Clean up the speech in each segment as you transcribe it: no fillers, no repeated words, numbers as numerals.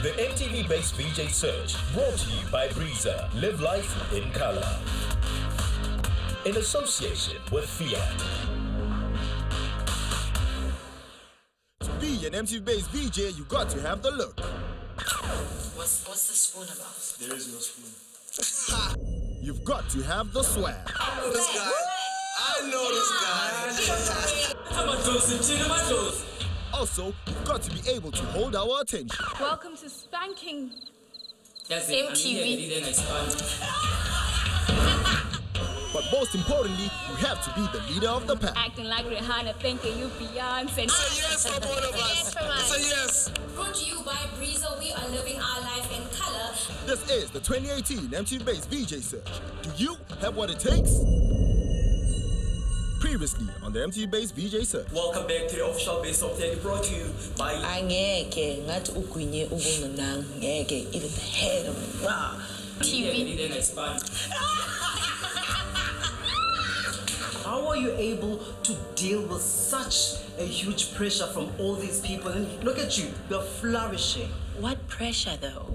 the MTV-based VJ Search, brought to you by Breezer. Live life in color. In association with Fiat. To be an MTV-based VJ, you got to have the look. What's the spoon about? There is no spoon. You've got to have the swag. I know this guy. I know this guy. Also, you've got to be able to hold our attention. Welcome to Spanking MTV. But most importantly, you have to be the leader of the pack. Acting like Rihanna, thinking you Beyonce. It's a yes from all of us. It's a yes. Brought to you by Breezer. We are living our life in color. This is the 2018 MTV-based VJ Search. Do you have what it takes? Previously on the MTV-based VJ Search. Welcome back to the official base of Teddy, brought to you by Angeke ngathi ugwinye ubunganang ngeke even the head of TV. How are you able to deal with such a huge pressure from all these people? And look at you, you're flourishing. What pressure though?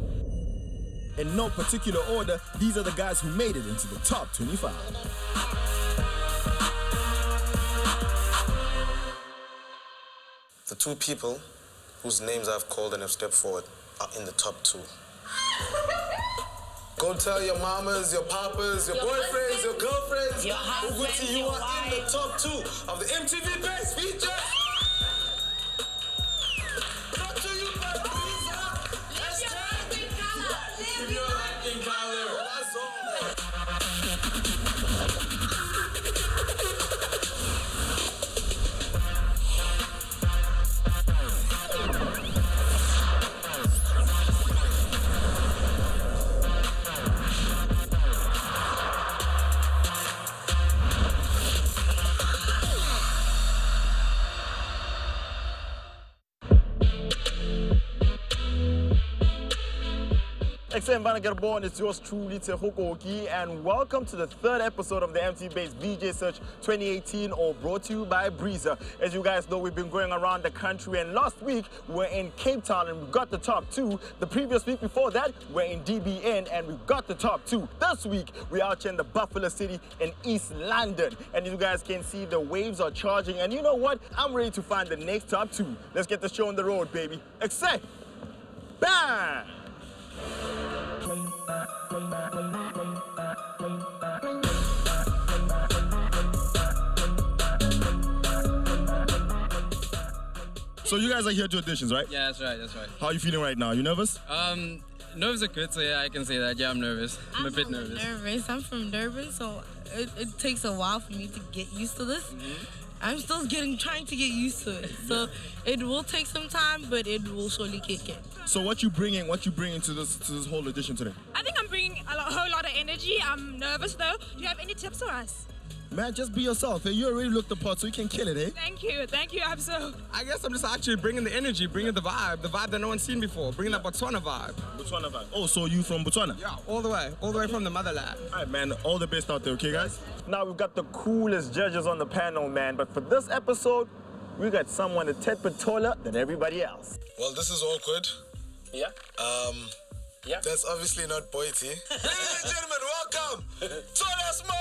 In no particular order, these are the guys who made it into the top 25. The two people whose names I've called and have stepped forward are in the top 2. Go tell your mamas, your papas, your boyfriends, your girlfriends, your husband, you your are wife. in the top 2 of the MTV Best VJ. Brought to you by Breezer. Live your life in color. Live your life in color. That's all. Born, it's yours truly, Tehokoki, and welcome to the 3rd episode of the MTV-based VJ Search 2018, all brought to you by Breezer. As you guys know, we've been going around the country, and last week we're in Cape Town and we got the top 2. The previous week before that, we're in DBN and we got the top 2. This week, we're out here in the Buffalo City in East London. And you guys can see the waves are charging, and you know what? I'm ready to find the next top 2. Let's get the show on the road, baby. Except, bang! So you guys are here to auditions, right? Yeah, that's right, that's right. How are you feeling right now? You nervous? Nerves are good, so yeah, I can say that. Yeah, I'm nervous. I'm a bit nervous. I'm from Durban, so it takes a while for me to get used to this. I'm still trying to get used to it. So it will take some time, but it will surely kick in. So what you bringing to this whole audition today? I think I'm bringing a whole lot of energy. I'm nervous though. Do you have any tips for us? Man, just be yourself. You already looked the part, so you can kill it, eh? Thank you, Abso. I guess I'm just actually bringing the energy, bringing the vibe that no one's seen before, bringing that Botswana vibe. Botswana vibe. Oh, so you from Botswana? Yeah, all the way from the motherland. All right, man, all the best out there, okay, guys? Now we've got the coolest judges on the panel, man, but for this episode, we got someone a tad bit taller than everybody else. Well, this is awkward. Yeah. Yeah. That's obviously not Boity. Ladies and gentlemen, welcome to the Smoke!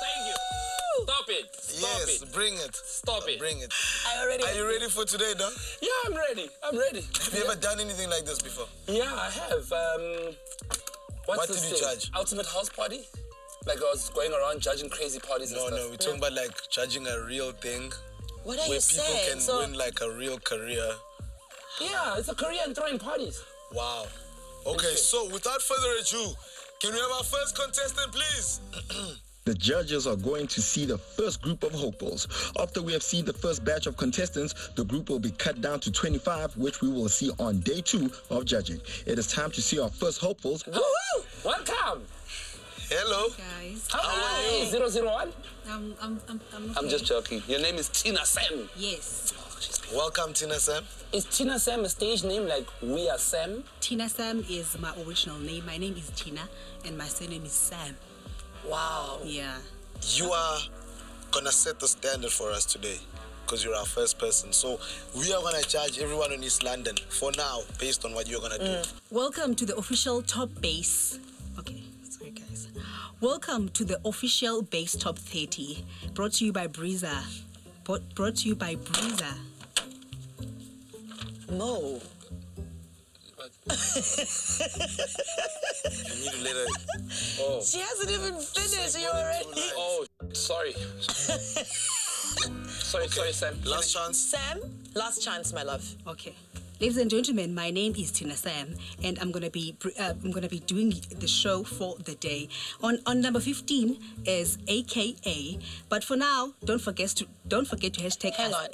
Thank you. Stop it. Yes, bring it. Stop it. Bring it. Are you ready for today, Don? Yeah, I'm ready. Have you ever done anything like this before? Yeah, I have. What did you judge? Ultimate house party? Like I was going around judging crazy parties and stuff. No, we're talking about like judging a real thing. What are where you saying? people can win like a real career. Yeah, it's a career in throwing parties. Wow. Okay, so without further ado, can we have our first contestant, please? The judges are going to see the first group of hopefuls. After we have seen the first batch of contestants, the group will be cut down to 25, which we will see on day 2 of judging. It is time to see our first hopefuls. Woo! Welcome! Hello. Guys. How are you? 001? I'm just joking. Your name is Tina Sam. Yes. Welcome, Tina Sam. Is Tina Sam a stage name like We Are Sam? Tina Sam is my original name. My name is Tina, and my surname is Sam. Wow. Yeah. You are gonna set the standard for us today. because you're our first person. So we are gonna judge everyone in East London for now, based on what you're gonna do. Welcome to the official top base. Okay, sorry guys. Welcome to the official base top 30, brought to you by Breezer. Brought to you by Breezer. Mo. You need to let her. Oh. She hasn't even finished. You already. Oh, sorry. sorry, Sam. Last chance. Sam, last chance, my love. Okay. Ladies and gentlemen, my name is Tina Sam, and I'm gonna be doing the show for the day. On number 15 is AKA, but for now, don't forget to hashtag. Hang on.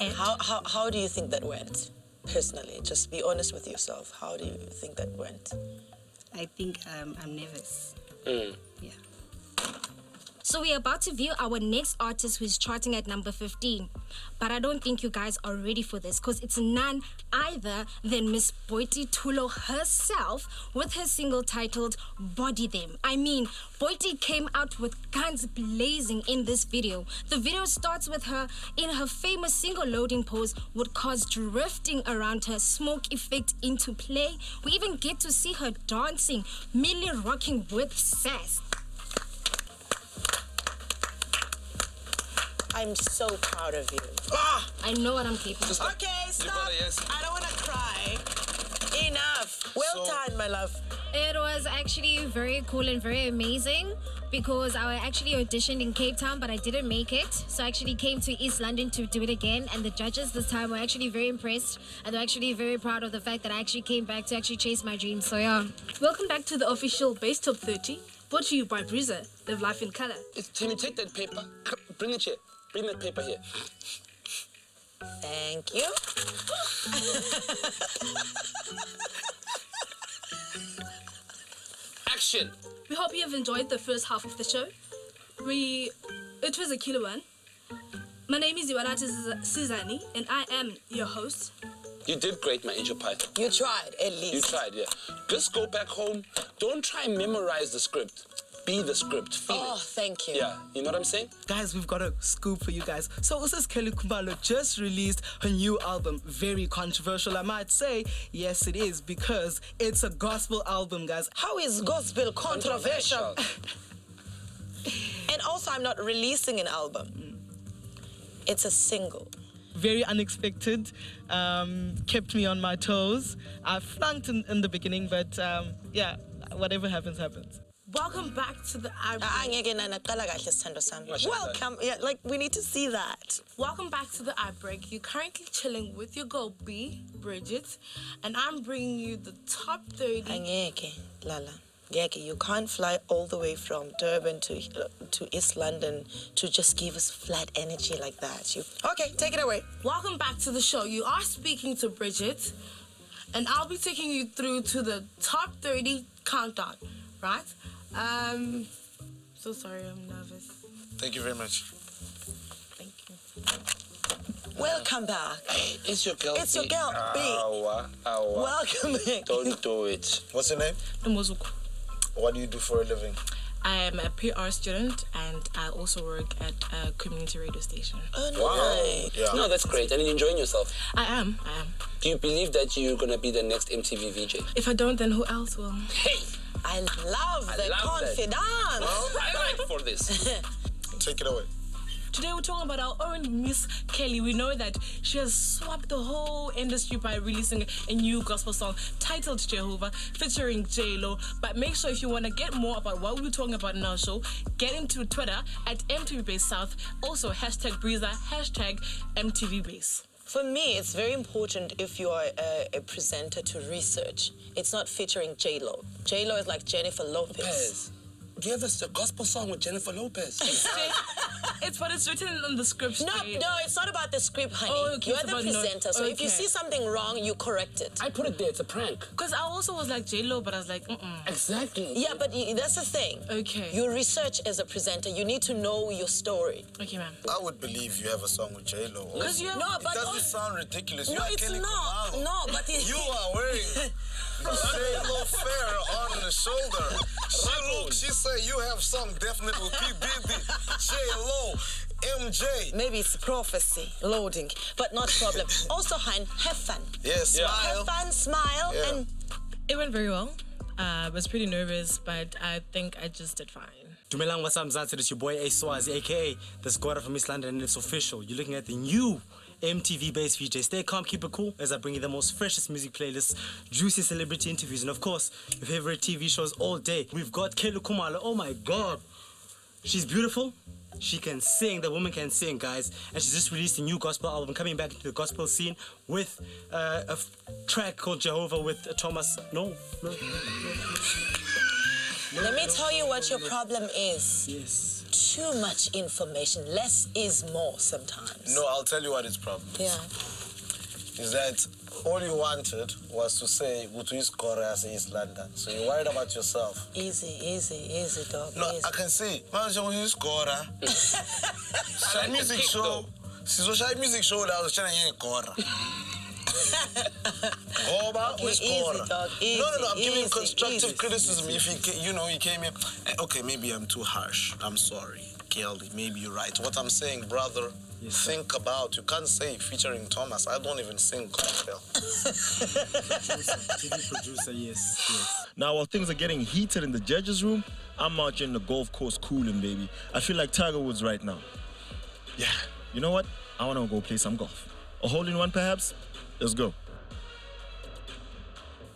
How do you think that went? Personally, just be honest with yourself. How do you think that went? I think I'm nervous. Yeah. So we're about to view our next artist who's charting at number 15. But I don't think you guys are ready for this because it's none other than Miss Boiti Tulo herself with her single titled Body Them. I mean, Boiti came out with guns blazing in this video. The video starts with her in her famous single loading pose with cars drifting around her, smoke effect into play. We even get to see her dancing, merely rocking with sass. I'm so proud of you. I know what I'm capable of. Okay, stop. I don't want to cry. Enough. Well done, my love. It was actually very cool and very amazing because I actually auditioned in Cape Town, but I didn't make it. So I actually came to East London to do it again. And the judges this time were actually very impressed. And they're actually very proud of the fact that I actually came back to actually chase my dreams. So yeah. Welcome back to the official Base Top 30, brought to you by Breezer. Live life in color. Timmy, take that paper. Bring it here. Bring that paper here. Thank you. Action. We hope you have enjoyed the first half of the show. It was a killer one. My name is Iwanati Sizani, and I am your host. You did great, my angel pie. You tried, at least. You tried, yeah. Just go back home. Don't try and memorize the script. Be the script. Feel it. Thank you. Yeah, you know what I'm saying? Guys, we've got a scoop for you guys. So Sis Kelly Kumalo just released her new album. Very controversial, I might say. Yes, it is, because it's a gospel album, guys. How is gospel controversial? And also, I'm not releasing an album. It's a single. Very unexpected. Kept me on my toes. I flunked in the beginning, but yeah, whatever happens, happens. Welcome back to the Welcome. Yeah, like we need to see that. Welcome back to the iBreak. You're currently chilling with your girl B, Bridget, and I'm bringing you the top 30. Lala. You can't fly all the way from Durban to East London to just give us flat energy like that. Okay, take it away. Welcome back to the show. You are speaking to Bridget, and I'll be taking you through to the top 30 countdown, right? So sorry, I'm nervous. Thank you very much. Thank you. Welcome back. Hey, it's your girl. It's your girl, B. Welcome back. Don't do it. What's your name? Mmozuku. What do you do for a living? I am a PR student, and I also work at a community radio station. Oh, nice. Wow. Yeah. No, that's great. And you're enjoying yourself? I am. Do you believe that you're going to be the next MTV VJ? If I don't, then who else will? Hey! I love the confidence. Well, I like for this. Take it away. Today we're talking about our own Miss Kelly. We know that she has swapped the whole industry by releasing a new gospel song titled Jehovah, featuring J-Lo. But make sure if you want to get more about what we're talking about in our show, get into Twitter at MTVBaseSouth. Also, hashtag Breezer, hashtag MTVBase. For me, it's very important if you are a presenter to research. It's not featuring J-Lo. J-Lo is like Jennifer Lopez. Give us a gospel song with Jennifer Lopez. It's what it's written on the script. No, it's not about the script, honey. Oh, okay, you're the presenter, so if you see something wrong, you correct it. I put it there, it's a prank. Because I also was like J-Lo, but I was like, Exactly. Yeah, but that's the thing. Okay. You research as a presenter. You need to know your story. Okay, ma'am. I would believe you have a song with J-Lo. Because you No, but it doesn't sound ridiculous. No, it's not. No, but you are wearing J-Lo fair on the shoulder. She say you have some definite with P. J-Lo. MJ. Maybe it's prophecy, loading, but not a problem. Also, Hein, have fun. Yes, smile. Have fun, smile, and... It went very well. I was pretty nervous, but I think I just did fine. Dumelang Wasamzatsu, it's your boy A Swazi, aka the Squatter from East London, and it's official. You're looking at the new MTV-based VJ. Stay calm, keep it cool, as I bring you the most freshest music playlists, juicy celebrity interviews, and of course, your favorite TV shows all day. We've got Kelly Kumalo. Oh my God. She's beautiful. She can sing. The woman can sing, guys. And she just released a new gospel album, coming back into the gospel scene with a track called Jehovah with Thomas. No. Let me tell you what your problem is. Yes. Too much information. Less is more sometimes. No, I'll tell you what his problem is. Yeah. Is that all you wanted was to say, Utu is Koreas East London. So you're worried about yourself. Easy, dog. No, easy. I can see. Man, is Kora. Shy music show. Shy music show that was trying to Kora. Okay, easy, dog. Easy, no, I'm giving constructive criticism. Easy. If he came here. Okay, maybe I'm too harsh. I'm sorry, Kelly. Maybe you're right. What I'm saying, brother, think about. You can't say featuring Thomas. I don't even sing gospel. TV producer, yes. Now, while things are getting heated in the judges' room, I'm out here in the golf course cooling, baby. I feel like Tiger Woods right now. Yeah, you know what? I want to go play some golf. A hole-in-one, perhaps? Let's go.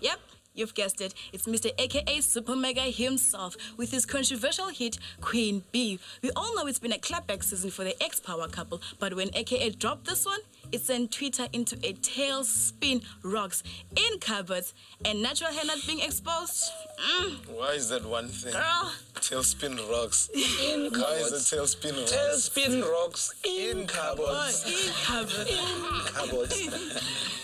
Yep, you've guessed it. It's Mr. AKA Super Mega himself with his controversial hit, Queen Bee. We all know it's been a clapback season for the ex-power couple, but when AKA dropped this one, it sent Twitter into a tailspin. Rocks in cupboards and natural hair not being exposed. Why is that one thing? Girl. Tailspin rocks. In Why is cupboards. it tailspin rocks? Tailspin rocks in cupboards. In cupboards. In cupboards.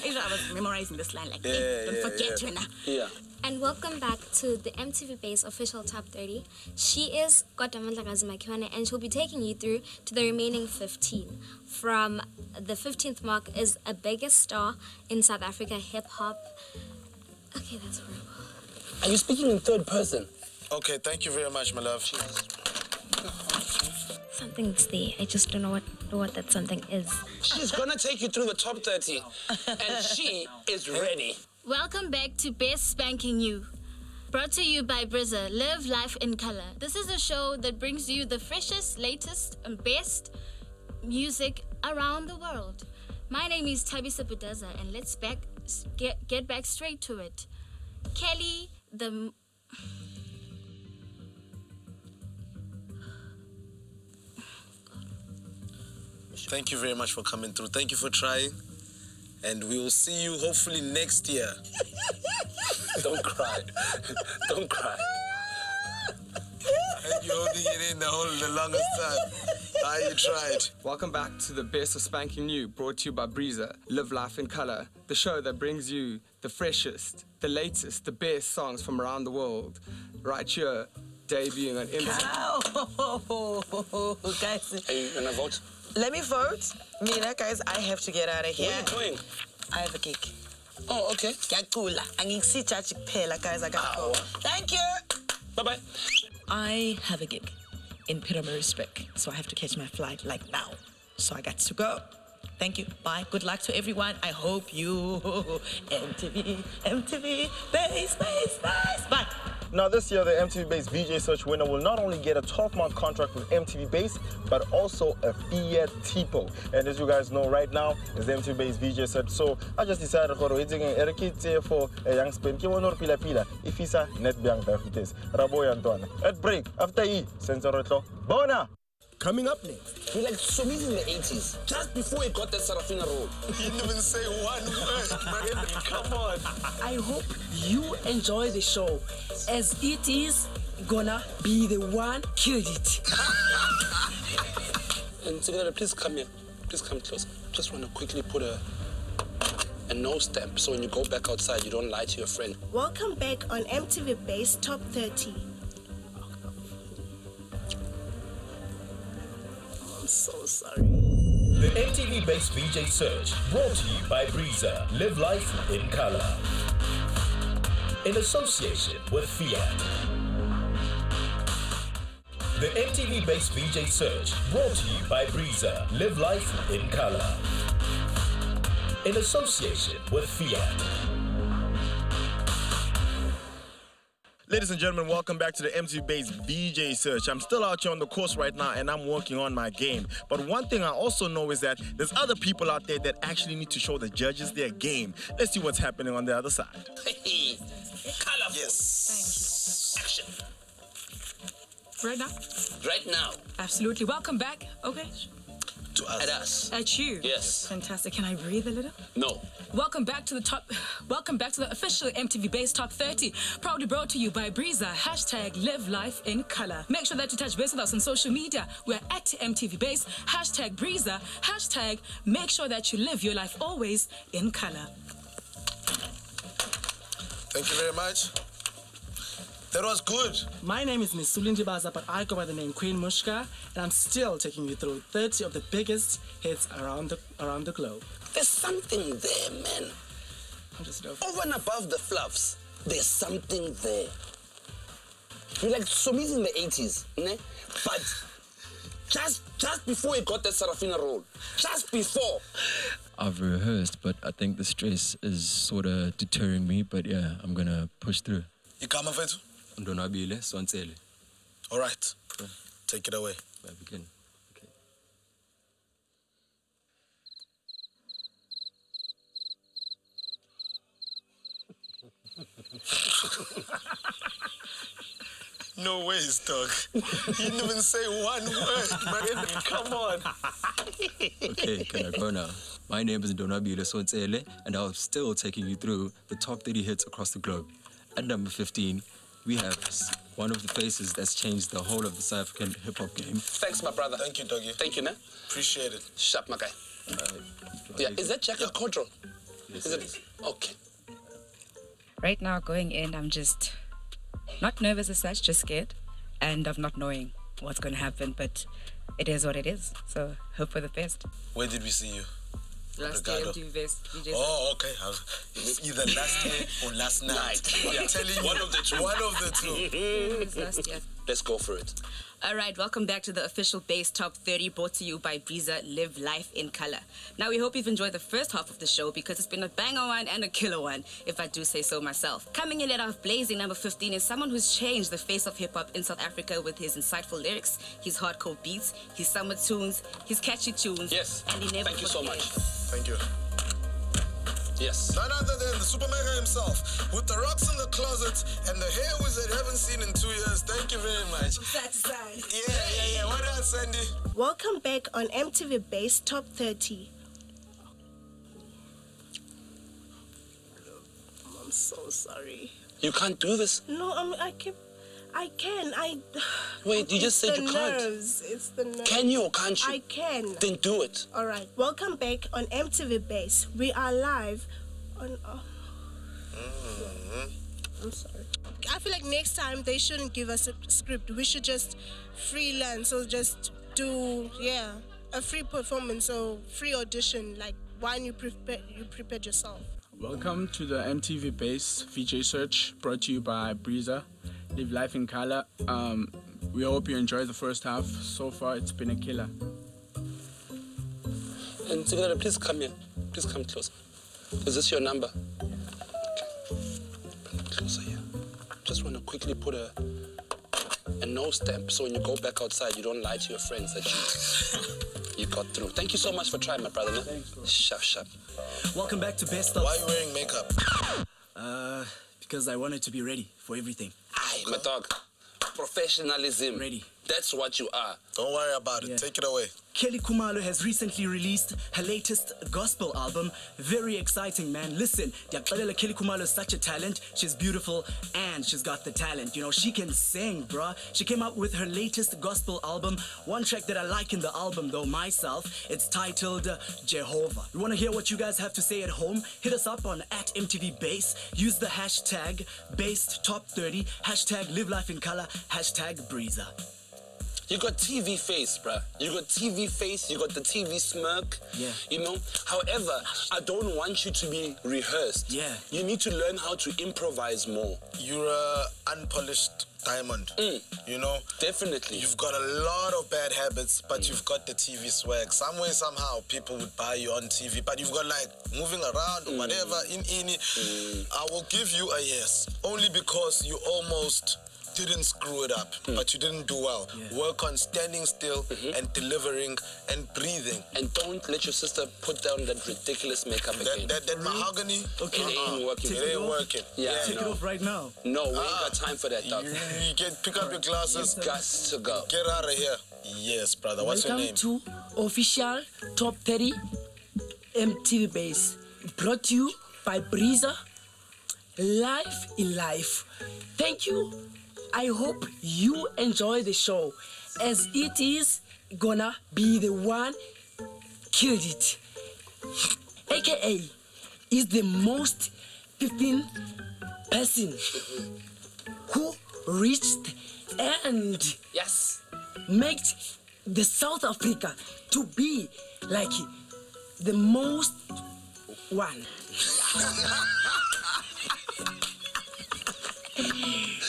I was memorizing this line like, Yeah, don't forget, yeah. Rena. Yeah. And welcome back to the MTV Base official top 30. She is Kodamandla Makiwane, and she'll be taking you through to the remaining 15. From the 15th mark is a biggest star in South Africa hip hop. Okay, that's horrible. Are you speaking in third person? Okay, thank you very much, my love. Something's there. I just don't know what that something is. She's gonna take you through the top 30, and she is ready. Welcome back to Best Spanking You. Brought to you by Brizza, Live Life in Color. This is a show that brings you the freshest, latest, and best music around the world. My name is Tabisa Budaza, and let's get back straight to it. Kelly, the... Thank you very much for coming through. Thank you for trying. And we will see you hopefully next year. Don't cry. Don't cry. And you're holding it in the longest time. You tried. Welcome back to the best of Spanking New, brought to you by Breezer, Live Life in Color, the show that brings you the freshest, the latest, the best songs from around the world. Right here, debuting on MTV. Oh, guys. Are you gonna vote? Let me vote. Mina, guys, I have to get out of here. Where are you going? I have a gig. Oh, okay. Ngiyacula. Angingisi church kuphela, guys. I gotta go. Thank you. Bye-bye. I have a gig in Pietermaritzburg, so I have to catch my flight like now. So I got to go. Thank you. Bye. Good luck to everyone. I hope you MTV, base. Bye. Now this year, the MTV Base VJ Search winner will not only get a 12-month contract with MTV Base, but also a Fiat Tipo. And as you guys know, right now is the MTV Base VJ Search. So I just decided for a young spin. If he's a net biang dafites. Raboy Antoine. At break, after Sensor Bona. Coming up next. He like Somis in the 80s, just before he got that Sarafina role. He didn't even say one word. Come on. I hope you enjoy the show, as it is gonna be the one killed it. And Sigala, please come here. Please come close. Just want to quickly put a no stamp so when you go back outside, you don't lie to your friend. Welcome back on MTV Base Top 30. I'm so sorry. The MTV Base VJ Search, brought to you by Breezer, Live Life in Color. In association with Fiat. The MTV-based VJ Search, brought to you by Breezer. Live life in color. In association with Fiat. Ladies and gentlemen, welcome back to the MTV-based VJ Search. I'm still out here on the course right now and I'm working on my game. But one thing I also know is that there's other people out there that actually need to show the judges their game. Let's see what's happening on the other side. Hey, colorful. Yes. Action. Right now? Right now. Absolutely. Welcome back. Okay. To us. At us. At you. Yes. Fantastic. Can I breathe a little? No. Welcome back to the official MTV Base Top 30. Proudly brought to you by Breezer. Hashtag live life in color. Make sure that you touch base with us on social media. We're at MTV Base. Hashtag Breezer. Hashtag make sure that you live your life always in color. Thank you very much. That was good. My name is Miss Sulindi Baza, but I go by the name Queen Mushka, and I'm still taking you through 30 of the biggest hits around the globe. There's something there, man. Over and above the fluffs, there's something there. You're like Somi's in the 80s, ne? But just before he got that Sarafina role, just before. I've rehearsed, but I think the stress is sort of deterring me, but yeah, I'm gonna push through. Igama fethu? Ndonwabile Swansele. All right. Take it away. I begin. Okay. No ways, dog. You didn't even say one word, man. Come on. Okay, can I go now? My name is Ndonwabile Swansele, and I'm still taking you through the top 30 hits across the globe. At number 15, we have one of the faces that's changed the whole of the South African hip-hop game. Thanks, my brother. Thank you, doggy. Thank you, man. Appreciate it. Sharp, my guy. Yeah, is that jacket control? Yes, is it? Okay. Right now, going in, I'm just not nervous as such, just scared, and of not knowing what's going to happen, but it is what it is, so hope for the best. Where did we see you? Last year, MTV Best. Oh, okay. It's either last year or last night. Yeah. I'm telling you. One of the two. One of the two. It was last year. Let's go for it. All right, welcome back to the official Base Top 30 brought to you by Breezer. Live life in color. Now, we hope you've enjoyed the first half of the show because it's been a banger one and a killer one, if I do say so myself. Coming in at our blazing number 15 is someone who's changed the face of hip-hop in South Africa with his insightful lyrics, his hardcore beats, his summer tunes, his catchy tunes. Yes. And he never Thank you so much. Thank you. Yes. None other than the Super Mega himself, with the rocks in the closet and the hair wizard haven't seen in 2 years. Thank you very much. Side to side. Yeah. What else, Sandy? Welcome back on MTV Base Top 30. I'm so sorry. You can't do this. No, I can. Wait, you just said you can't. It's the nerves. Can you or can't you? I can. Then do it. All right. Welcome back on MTV Base. We are live on. I'm sorry. I feel like next time they shouldn't give us a script. We should just freelance or just do a free performance or free audition. Like when you prepared yourself. Welcome to the MTV Base VJ Search, brought to you by Breezer. Live life in color. We hope you enjoyed the first half. So far, it's been a killer. And Sigala, please come here. Please come closer. Is this your number? Okay. Bring it closer here. Just want to quickly put a no stamp so when you go back outside, you don't lie to your friends that you got through. Thank you so much for trying, my brother. Thanks, bro. Sharp. Welcome back to Best of. Why are you wearing makeup? Because I wanted to be ready for everything. Aye, my dog. Professionalism. Ready. That's what you are. Don't worry about it. Take it away. Kelly Khumalo has recently released her latest gospel album. Very exciting, man. Listen, Kelly Khumalo is such a talent. She's beautiful and she's got the talent. You know, she can sing, bruh. She came out with her latest gospel album. One track that I like in the album, though, myself, it's titled Jehovah. You want to hear what you guys have to say at home? Hit us up on @MTV Base. Use the hashtag BasedTop30, hashtag Live Life in Color, hashtag Breezer. You got TV face, bruh. You got TV face, you got the TV smirk. Yeah. You know? However, I don't want you to be rehearsed. Yeah. You need to learn how to improvise more. You're an unpolished diamond. You know? Definitely. You've got a lot of bad habits, but you've got the TV swag. Some way, somehow, people would buy you on TV, but you've got like moving around or whatever in it. I will give you a yes, only because you almost didn't screw it up, but you didn't do well. Work on standing still and delivering and breathing. And don't let your sister put down that ridiculous makeup again. That mahogany, it ain't working. It ain't working. Yeah, Take it off right now. No, we ain't got time for that, dog. You get pick up your glasses. You got to go. Get out of here. Yes, brother. What's your name? Welcome to official Top 30 MTV Base. Brought to you by Breezer. Life in life. Thank you. I hope you enjoy the show, as it is gonna be the one killed it. AKA is the most 15 person who reached and made the South Africa to be like the most one.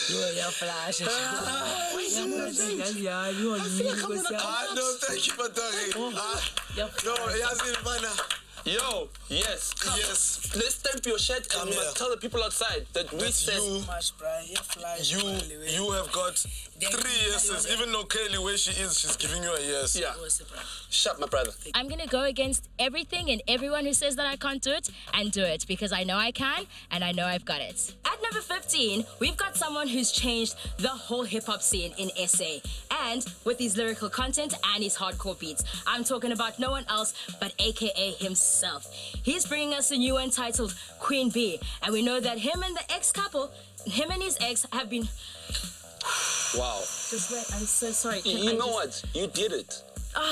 You're flash. No, thank you for talking. No, Yasin, Yo, yes, come. Yes. Let's stamp your shirt and you must tell the people outside that we said... You have got 3 yeses. Even though Kaylee, where she is, she's giving you a yes. Yeah. Shut, my brother. I'm gonna go against everything and everyone who says that I can't do it and do it because I know I can and I know I've got it. At number 15, we've got someone who's changed the whole hip-hop scene in SA, and with his lyrical content and his hardcore beats. I'm talking about no one else but AKA himself. He's bringing us a new one titled Queen Bee, and we know that him and the ex-couple, him and his ex have been... Wow. Just wait, I'm so sorry. You know what? You did it.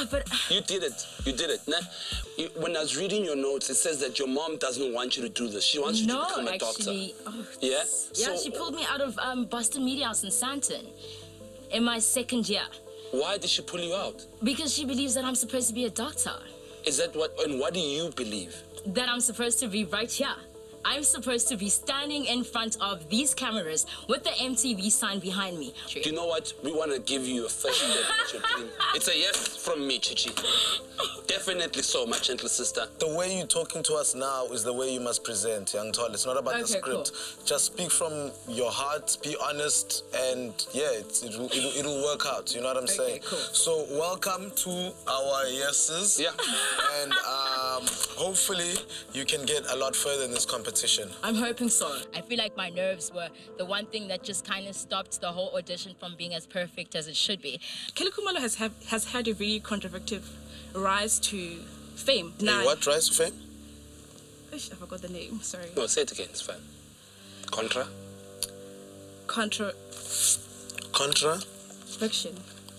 But... You did it. You did it. Nah? When I was reading your notes, it says that your mom doesn't want you to do this. She wants you to become a doctor. Yeah? Yeah, she pulled me out of Boston Media House in Sandton in my 2nd year. Why did she pull you out? Because she believes that I'm supposed to be a doctor. Is that what, and what do you believe? That I'm supposed to be right here. I'm supposed to be standing in front of these cameras with the MTV sign behind me. Do you know what? We want to give you a first step. It's a yes from me, Chichi. Definitely so, my gentle sister. The way you're talking to us now is the way you must present, young Tol. It's not about the script. Cool. Just speak from your heart, be honest, and yeah, it'll work out. You know what I'm saying? Cool. So welcome to our yeses. Yeah. And hopefully you can get a lot further in this competition. I'm hoping so. I feel like my nerves were the one thing that just kind of stopped the whole audition from being as perfect as it should be. Kelly Khumalo has had a very controversial rise to fame. What rise to fame? I forgot the name, sorry. No, say it again, it's fine. Contra? Fiction.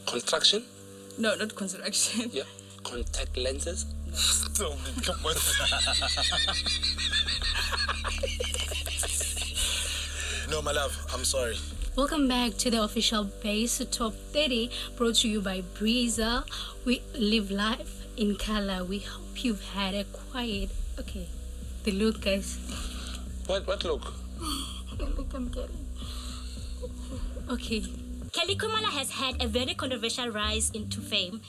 Construction? No, not construction. Yeah. Contact lenses? No, my love, I'm sorry. Welcome back to the official Base Top 30, brought to you by Breezer. We live life in color. We hope you've had a quiet... Okay, the look, guys. What look? Look, I'm getting... Okay. Kelly Khumalo has had a very controversial rise into fame.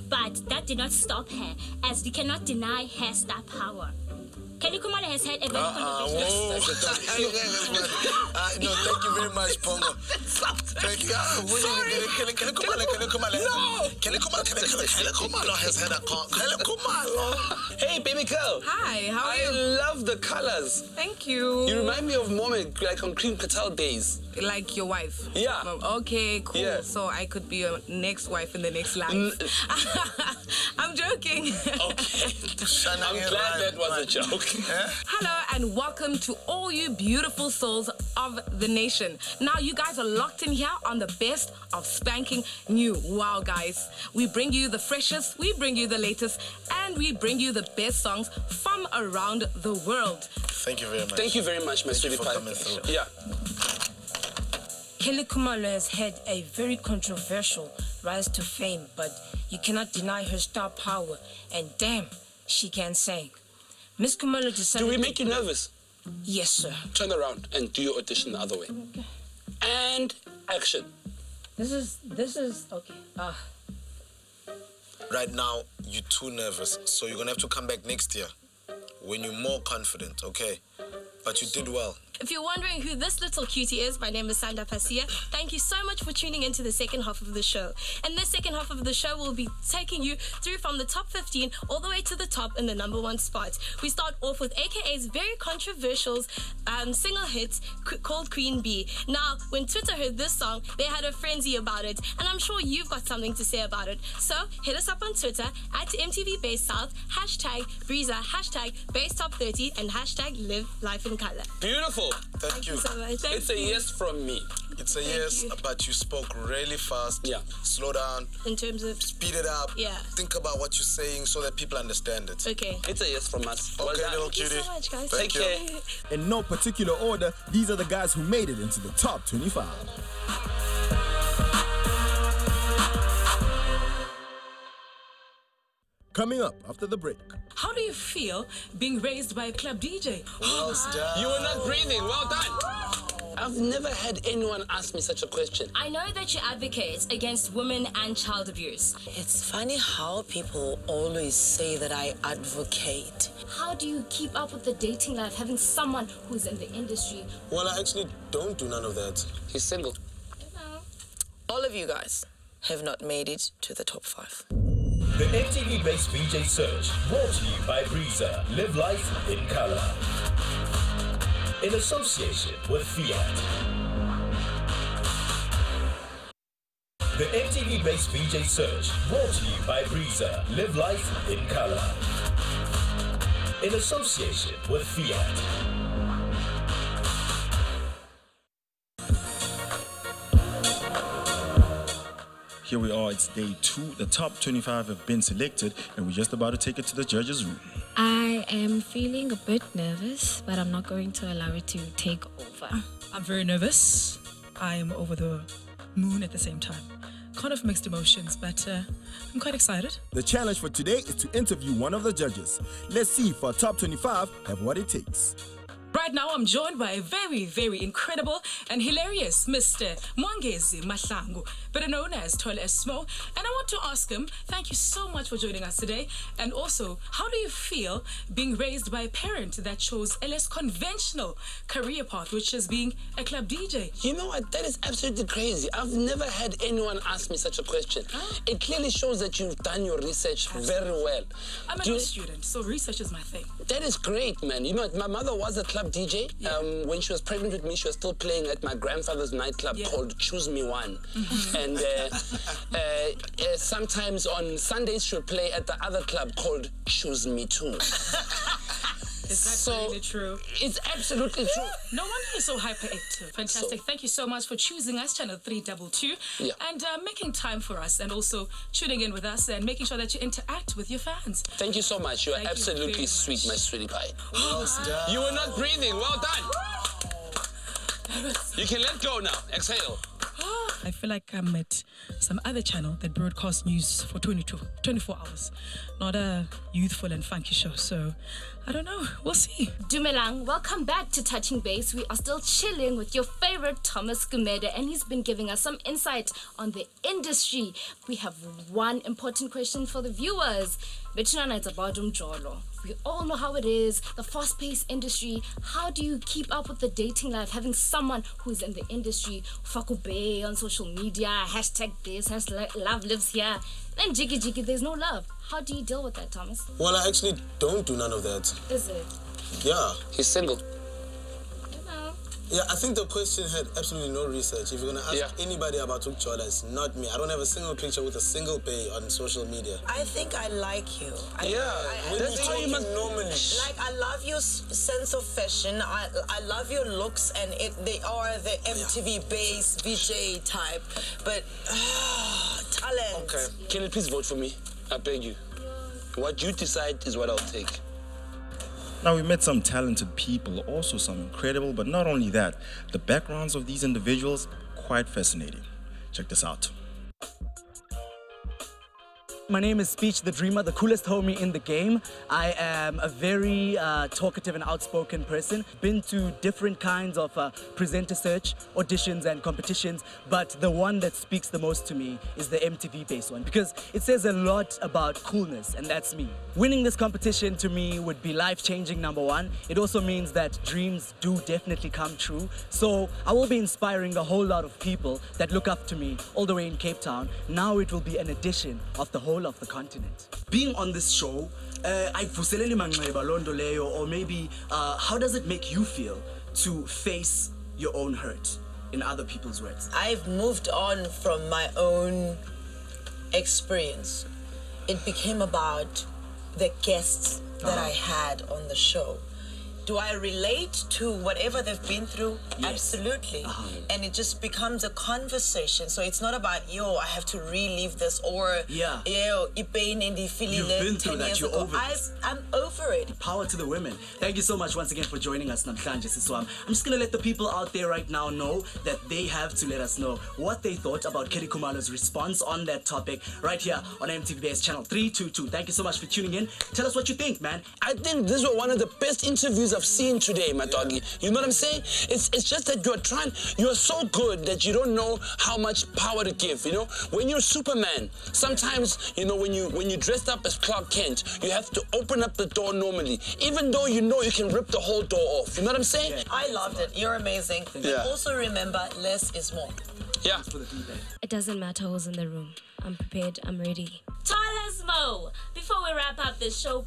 But that did not stop her, as you cannot deny her star power. Kelly Khumalo has had a very controversial... No, thank you very much, Pongo. Thank you. Kelly Khumalo has had a call. Kelly Khumalo. Hey, baby girl. Hi, how are you? I love the colors. Thank you. You remind me of Mommy, like on Cream Catal days. Like your wife? Yeah. Okay, cool. Yeah. So I could be your next wife in the next life. I'm joking. Okay. I'm glad that was a joke. Hello and welcome to all you beautiful souls of the nation. Now you guys are locked in here on the best of spanking new. Wow, guys. We bring you the freshest, we bring you the latest, and we bring you the best songs from around the world. Thank you very much. Thank you very much, my sweetie pie. Coming through. Yeah. Kelly Khumalo has had a very controversial rise to fame, but you cannot deny her star power, and damn, she can sing. Miss Khumalo decided... Do we make you nervous? Yes, sir. Turn around and do your audition the other way. Okay. And action. This is okay. Right now, you're too nervous, so you're gonna have to come back next year when you're more confident, okay? But you did well. If you're wondering who this little cutie is, my name is Sanda Pasia. Thank you so much for tuning into the second half of the show. And this second half of the show will be taking you through from the top 15 all the way to the top in the #1 spot. We start off with AKA's very controversial single hit called Queen Bee. Now, when Twitter heard this song, they had a frenzy about it. And I'm sure you've got something to say about it. So hit us up on Twitter at MTV Base South, #Breezer, #BaseTop30, and #LiveLifeInColor. Beautiful. Thank you. So much. It's a yes from me. It's a yes, but you spoke really fast. Yeah. Slow down. In terms of... Speed it up. Yeah. Think about what you're saying so that people understand it. Okay. It's a yes from us. Okay, Well done. little cutie. Thank you so much, guys. Thank you. Take care. In no particular order, these are the guys who made it into the top 25. Coming up after the break. How do you feel being raised by a club DJ? Well done. You were not breathing. Well done. I've never had anyone ask me such a question. I know that you advocate against women and child abuse. It's funny how people always say that I advocate. How do you keep up with the dating life having someone who's in the industry? Well, I actually don't do none of that. He's single. All of you guys have not made it to the top 5. The MTV-based VJ Search, brought to you by Breezer. Live life in color. In association with Fiat. The MTV-based VJ Search, brought to you by Breezer. Live life in color. In association with Fiat. Here we are, it's day 2. The top 25 have been selected, and we're just about to take it to the judges' room. I am feeling a bit nervous, but I'm not going to allow it to take over. I'm very nervous. I'm over the moon at the same time. Kind of mixed emotions, but I'm quite excited. The challenge for today is to interview one of the judges. Let's see if our top 25 have what it takes. Right now, I'm joined by a very, very incredible and hilarious Mr. Mwangezi Mahlangu, better known as Tole Smo. And I want to ask him, thank you so much for joining us today. And also, how do you feel being raised by a parent that chose a less conventional career path, which is being a club DJ? You know what? That is absolutely crazy. I've never had anyone ask me such a question. It clearly shows that you've done your research very well. I'm a law student, so research is my thing. That is great, man. You know, my mother was a club DJ. When she was pregnant with me, she was still playing at my grandfather's nightclub called Choose Me One. And sometimes on Sundays, she would play at the other club called Choose Me Too. Is that really true? It's absolutely true. No wonder you're so hyperactive. Fantastic. Thank you so much for choosing us, Channel 322, and making time for us, and also tuning in with us and making sure that you interact with your fans. Thank you so much. You are absolutely sweet, my sweetie pie. You were not breathing. Well done. You can let go now. Exhale. I feel like I'm at some other channel that broadcasts news for 24 hours. Not a youthful and funky show, so I don't know. We'll see. Dumelang, welcome back to Touching Base. We are still chilling with your favorite Thomas Gumede, and he's been giving us some insight on the industry. We have one important question for the viewers. Betunana, it's about Umjolo. We all know how it is, the fast-paced industry. How do you keep up with the dating life, having someone who's in the industry, Fakube on social media, hashtag this, hashtag love lives here, then jiggy, there's no love. How do you deal with that, Thomas? Well, I actually don't do none of that. Is it? Yeah. He's single. Yeah, I think the question had absolutely no research. If you're going to ask anybody about Ukchola, it's not me. I don't have a single picture with a single pay on social media. I think I like you. That's how you must normally. Like, I love your sense of fashion. I love your looks, and they are the MTV-based VJ type. But, talent. Okay. Can you please vote for me? I beg you. What you decide is what I'll take. Now, we met some talented people, also some incredible, but not only that, the backgrounds of these individuals, quite fascinating. Check this out. My name is Speech the Dreamer, the coolest homie in the game. I am a very talkative and outspoken person. Been to different kinds of presenter search, auditions and competitions, but the one that speaks the most to me is the MTV-based one because it says a lot about coolness, and that's me. Winning this competition to me would be life-changing, number one. It also means that dreams do definitely come true. So I will be inspiring a whole lot of people that look up to me all the way in Cape Town. Now it will be an addition of the whole of the continent. Being on this show, or maybe how does it make you feel to face your own hurt, in other people's words? I've moved on from my own experience. It became about the guests that I had on the show. Do I relate to whatever they've been through? Yes. Absolutely. And it just becomes a conversation. So it's not about, I have to relive this, or, you've been through that, you're over it. I'm over it. Power to the women. Thank you so much once again for joining us, Namhlanje Siswam. I'm just going to let the people out there right now know that they have to let us know what they thought about Kelly Khumalo's response on that topic right here on MTV's channel 322. Thank you so much for tuning in. Tell us what you think, man. I think this was one of the best interviews I've seen today, my doggy. You know what I'm saying? It's just that you're so good that you don't know how much power to give, you know? When you're Superman, sometimes, when you dressed up as Clark Kent, you have to open up the door normally, even though you know you can rip the whole door off. You know what I'm saying? Yeah. I loved it. You're amazing. Yeah. Also remember, less is more. Yeah. It doesn't matter who's in the room. I'm prepared. I'm ready. Talasmo, before we wrap up this show,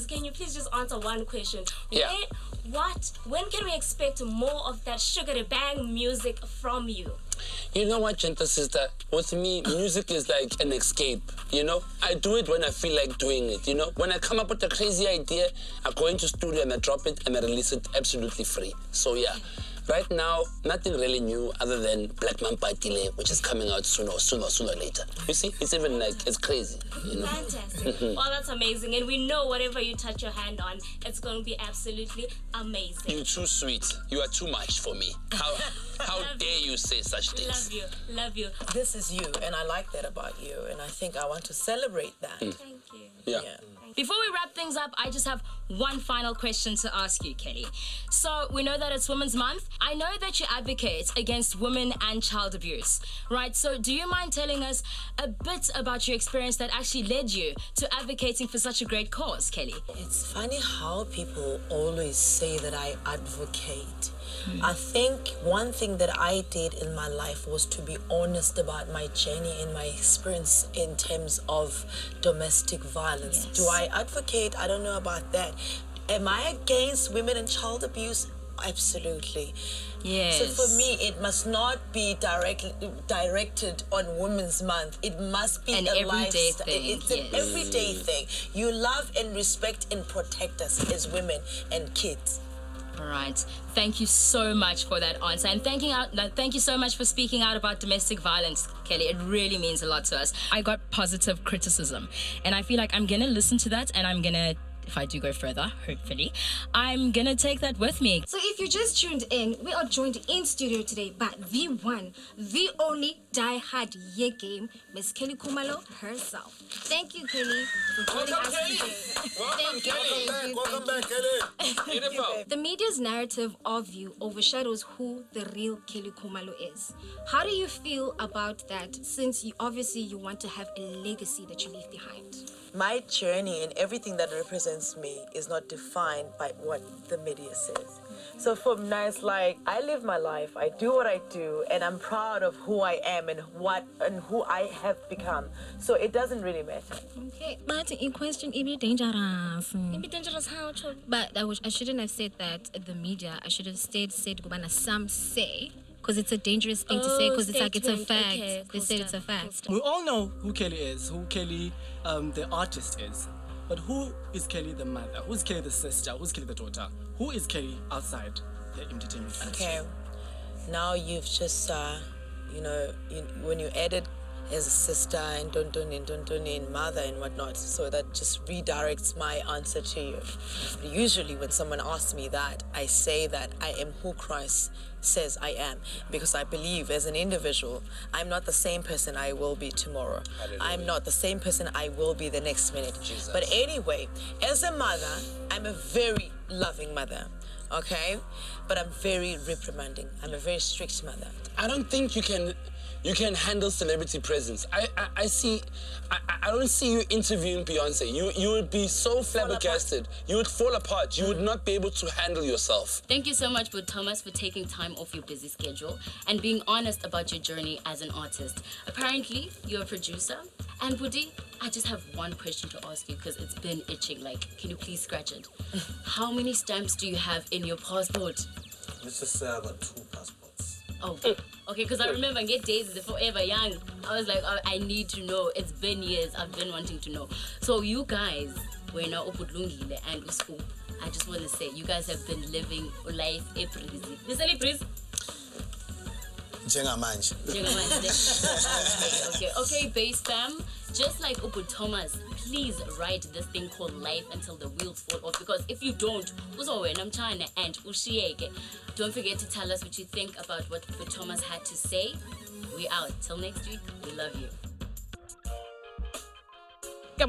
can you please just answer one question? Yeah. When can we expect more of that sugary bang music from you? You know what, gentle sister? With me, music is like an escape, I do it when I feel like doing it, When I come up with a crazy idea, I go into studio and I drop it and I release it absolutely free. So yeah. Right now, nothing really new other than Black Mamba Delay, which is coming out sooner or later. You see, it's even it's crazy, Fantastic. Well, that's amazing. And we know whatever you touch your hand on, it's going to be absolutely amazing. You're too sweet. You are too much for me. How dare you say such things? Love you. This is you, and I like that about you, and I think I want to celebrate that. Thank you. Yeah. Before we wrap things up, I just have one final question to ask you, Kelly. So we know that it's Women's Month. I know that you advocate against women and child abuse, right? So do you mind telling us a bit about your experience that actually led you to advocating for such a great cause, Kelly? It's funny how people always say that I advocate. I think one thing that I did in my life was to be honest about my journey and my experience in terms of domestic violence. Yes. Do I advocate? I don't know about that. Am I against women and child abuse? Absolutely. Yes. So for me, it must not be directed on Women's Month. It must be an everyday thing. It's an everyday thing. You love and respect and protect us as women and kids. All right. Thank you so much for that answer. And thank you so much for speaking out about domestic violence, Kelly. It really means a lot to us. I got positive criticism. And I feel like I'm going to listen to that, and I'm going to, if I do go further, hopefully, I'm going to take that with me. So if you just tuned in, we are joined in studio today by the one, the only die-hard Ye Game, Miss Kelly Khumalo herself. Thank you, Kelly, for joining us today. Welcome back, Kelly. Beautiful. The media's narrative of you overshadows who the real Kelly Khumalo is. How do you feel about that, since you want to have a legacy that you leave behind? My journey and everything that represents me is not defined by what the media says. So for me, it's like I live my life, I do what I do, and I'm proud of who I am and who I have become. So it doesn't really matter. Okay, but in question, it be dangerous. It be dangerous how? But I shouldn't have said that. The media, I should have said Gubana, some say. Because it's a dangerous thing to say, because it's like it's a fact. Okay, they said it's a fact. We all know who Kelly is, who Kelly, the artist is. But who is Kelly the mother? Who's Kelly the sister? Who's Kelly the daughter? Who is Kelly outside the entertainment industry? Okay, now you've just, when you added as a sister and Ntontoni and mother and whatnot. So that just redirects my answer to you. Usually when someone asks me that, I say that I am who Christ says I am, because I believe as an individual, I'm not the same person I will be tomorrow. Hallelujah. I'm not the same person I will be the next minute. Jesus. But anyway, as a mother, I'm a very loving mother, okay? But I'm very reprimanding. I'm a very strict mother. I don't think you can handle celebrity presence. I don't see you interviewing Beyonce. You would be so flabbergasted. You would fall apart. You would not be able to handle yourself. Thank you so much, Bud Thomas, for taking time off your busy schedule and being honest about your journey as an artist. Apparently, you're a producer. And Budi, I just have one question to ask you because it's been itching. Like, can you please scratch it? How many stamps do you have in your passport? Let's just say I got 2 passports. Oh, okay, because I remember Get Days is forever young. I was like, oh, I need to know. It's been years. I've been wanting to know. So you guys, we're now Opudlungile and Uscoop. I just want to say, you guys have been living life eprizi. Listen, eprizi. Njengamanje. Okay, base fam. Just like Upu Thomas, please write this thing called life until the wheels fall off. Because if you don't, I'm China and Ushieke. Don't forget to tell us what you think about what Upu Thomas had to say. We out. Till next week. We love you. I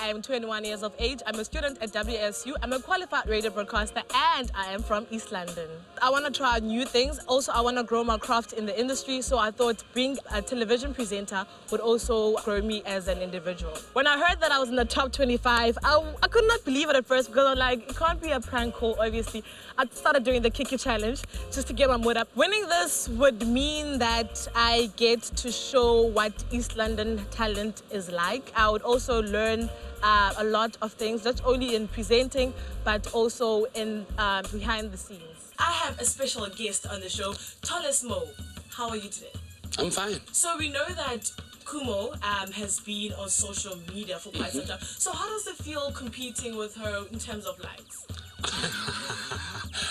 am 21 years of age. I'm a student at WSU. I'm a qualified radio broadcaster and I am from East London. I want to try new things. Also, I want to grow my craft in the industry. So I thought being a television presenter would also grow me as an individual. When I heard that I was in the top 25, I could not believe it at first because I'm like, it can't be a prank call, obviously. I started doing the Kiki challenge just to get my mood up. Winning this would mean that I get to show what East London talent is like. I would also learn a lot of things, not only in presenting, but also in behind the scenes. I have a special guest on the show, Toles Mo. How are you today? I'm fine. So we know that Kumo has been on social media for quite some time. So how does it feel competing with her in terms of likes?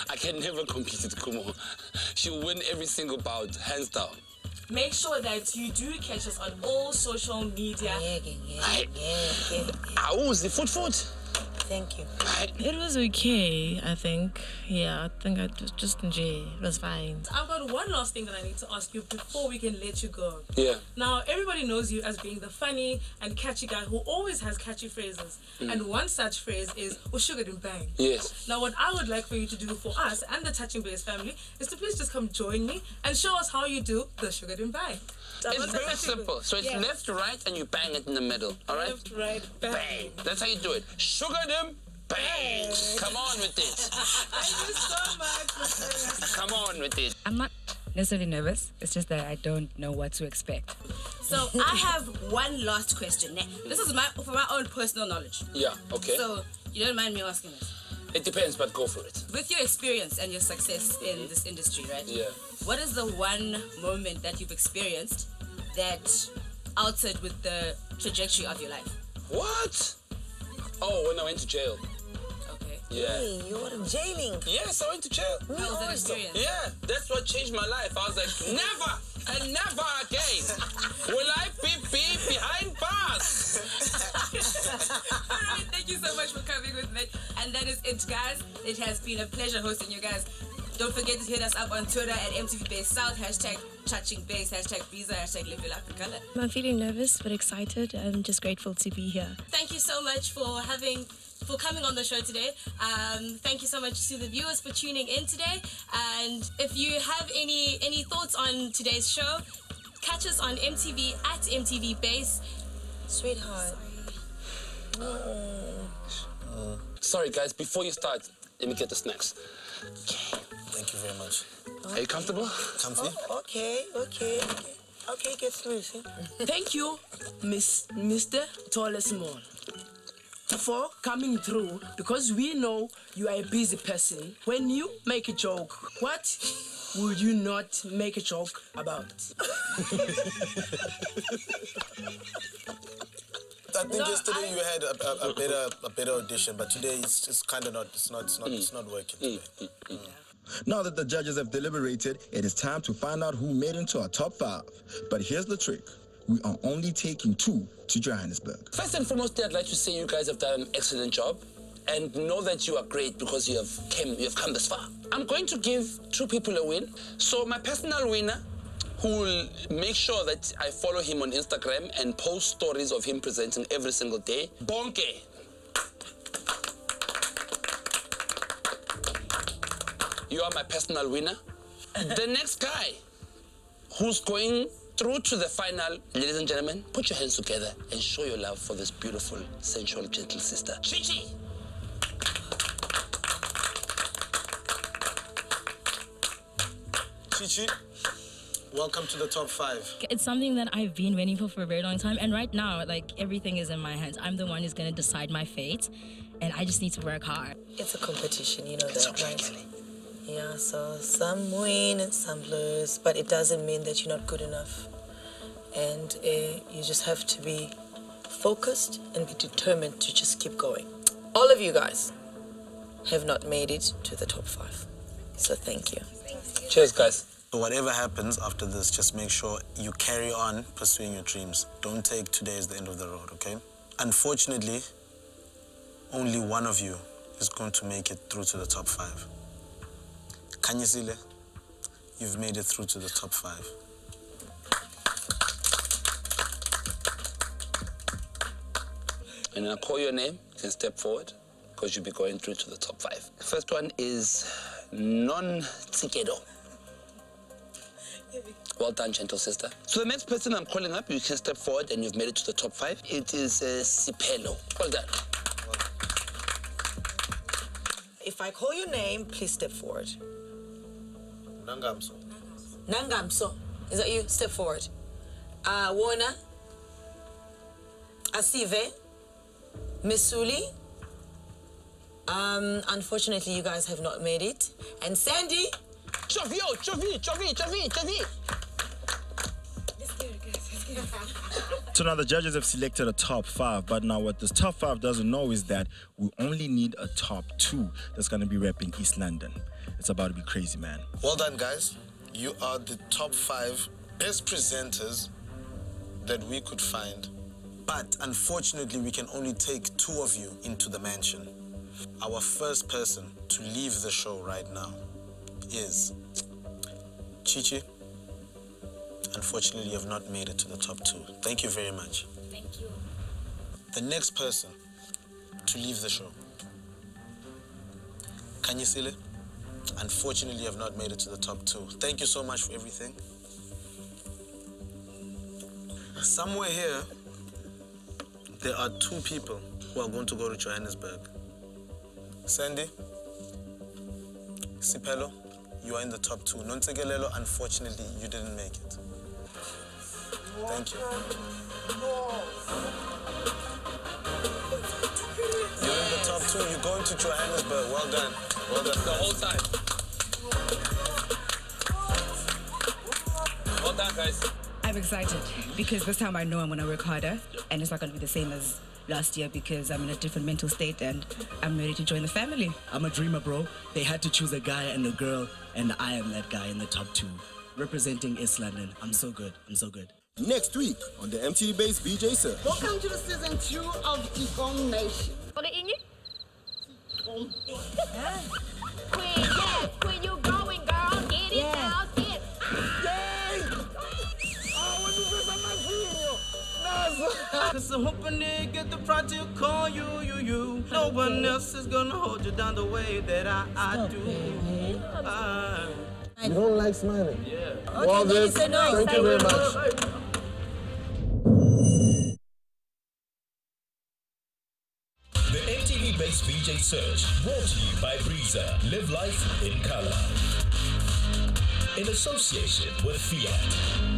I can never compete with Kumo. She'll win every single bout, hands down. Make sure that you do catch us on all social media. Foot. Thank you. It was okay, I think. Yeah, I think I just enjoyed it. It was fine. I've got one last thing that I need to ask you before we can let you go. Yeah. Now, everybody knows you as being the funny and catchy guy who always has catchy phrases. And one such phrase is, "Sugar and bang." Yes. Now, what I would like for you to do for us and the Touching Base family is to please just come join me and show us how you do the sugar and bang. It's very simple. So it's left to right and you bang it in the middle. All right? Left, right, bang. That's how you do it. Sugar them, bang. Come on with it. Thank you so much. Come on with it. I'm not necessarily nervous. It's just that I don't know what to expect. So I have one last question. This is for my own personal knowledge. Yeah, okay. So you don't mind me asking this? It depends, but go for it. With your experience and your success in this industry, right? Yeah. What is the one moment that you've experienced that altered with the trajectory of your life? What? Oh, when I went to jail. Okay. Yeah. Hey, you were in jailing. Yes, I went to jail. How was that experience? Yeah, that's what changed my life. I was like, never and never again will I be behind bars. Alright, thank you so much for coming with me. And that is it, guys. It has been a pleasure hosting you guys. Don't forget to hit us up on Twitter at MTV Base South, #TouchingBase, #Visa, #Live Your Life in Color. I'm feeling nervous but excited. I'm just grateful to be here. Thank you so much for coming on the show today. Thank you so much to the viewers for tuning in today. And if you have any thoughts on today's show, catch us on MTV at MTV Base. Sweetheart. Sorry, guys, before you start, let me get the snacks. Thank you very much. Are you comfortable? Comfy? Okay, get through, see? Thank you, Mr. Tallest Small, for coming through, because we know you are a busy person. When you make a joke, what would you not make a joke about? I think yesterday you had a better audition, but today it's kind of not. It's not working today. Now that the judges have deliberated, it is time to find out who made into our top 5. But here's the trick. We are only taking 2 to Johannesburg. First and foremost, I'd like to say you guys have done an excellent job and know that you are great because you have come this far. I'm going to give 2 people a win. So my personal winner, who will make sure that I follow him on Instagram and post stories of him presenting every single day, Bonke. You are my personal winner. The next guy who's going through to the final, ladies and gentlemen, put your hands together and show your love for this beautiful, sensual, gentle sister, Chichi. Chichi, welcome to the top 5. It's something that I've been waiting for a very long time, and right now, like, everything is in my hands. I'm the one who's gonna decide my fate, and I just need to work hard. It's a competition, you know that, right? Yeah, so some win and some lose, but it doesn't mean that you're not good enough. And you just have to be focused and be determined to just keep going. All of you guys have not made it to the top 5. So thank you. Cheers, guys. So whatever happens after this, just make sure you carry on pursuing your dreams. Don't take today as the end of the road, okay? Unfortunately, only one of you is going to make it through to the top 5. Kanyisile, you've made it through to the top 5. And I'll call your name, you can step forward, because you'll be going through to the top 5. The first one is Non-Tsikedo. Well done, gentle sister. So the next person I'm calling up, you can step forward and you've made it to the top 5. It is Sipelo. Well done. If I call your name, please step forward. Nangamso. Nangamso. Is that you? Step forward. Wona. Asive. Misuli. Unfortunately, you guys have not made it. And Sandy. Chovi. So now the judges have selected a top 5, but now what this top 5 doesn't know is that we only need a top 2 that's going to be repping East London. It's about to be crazy, man. Well done, guys. You are the top 5 best presenters that we could find. But unfortunately, we can only take 2 of you into the mansion. Our first person to leave the show right now is Chichi. Unfortunately, you have not made it to the top 2. Thank you very much. Thank you. The next person to leave the show, Kanyisile. Unfortunately, you have not made it to the top 2. Thank you so much for everything. Somewhere here, there are 2 people who are going to go to Johannesburg. Sandy, Sipelo, you are in the top 2. Nontegelelo, unfortunately, you didn't make it. Thank you. You're in the top 2. You're going to Johannesburg. Well done. Well done. The whole time. Well done, guys. I'm excited because this time I know I'm going to work harder and it's not going to be the same as last year because I'm in a different mental state and I'm ready to join the family. I'm a dreamer, bro. They had to choose a guy and a girl, and I am that guy in the top 2. Representing East London. I'm so good. I'm so good. Next week on the MTV-based VJ Search. Welcome to the season 2 of Ikong Nation. Queen, you going, girl? Get it, girl, get it. Cause I'm hoping they get the pride to call you. No one else is gonna hold you down the way that I do. You don't like smiling? Yeah. Well, then, thank you very much. The MTV-based VJ Search, brought to you by Breezer. Live life in color. In association with Fiat.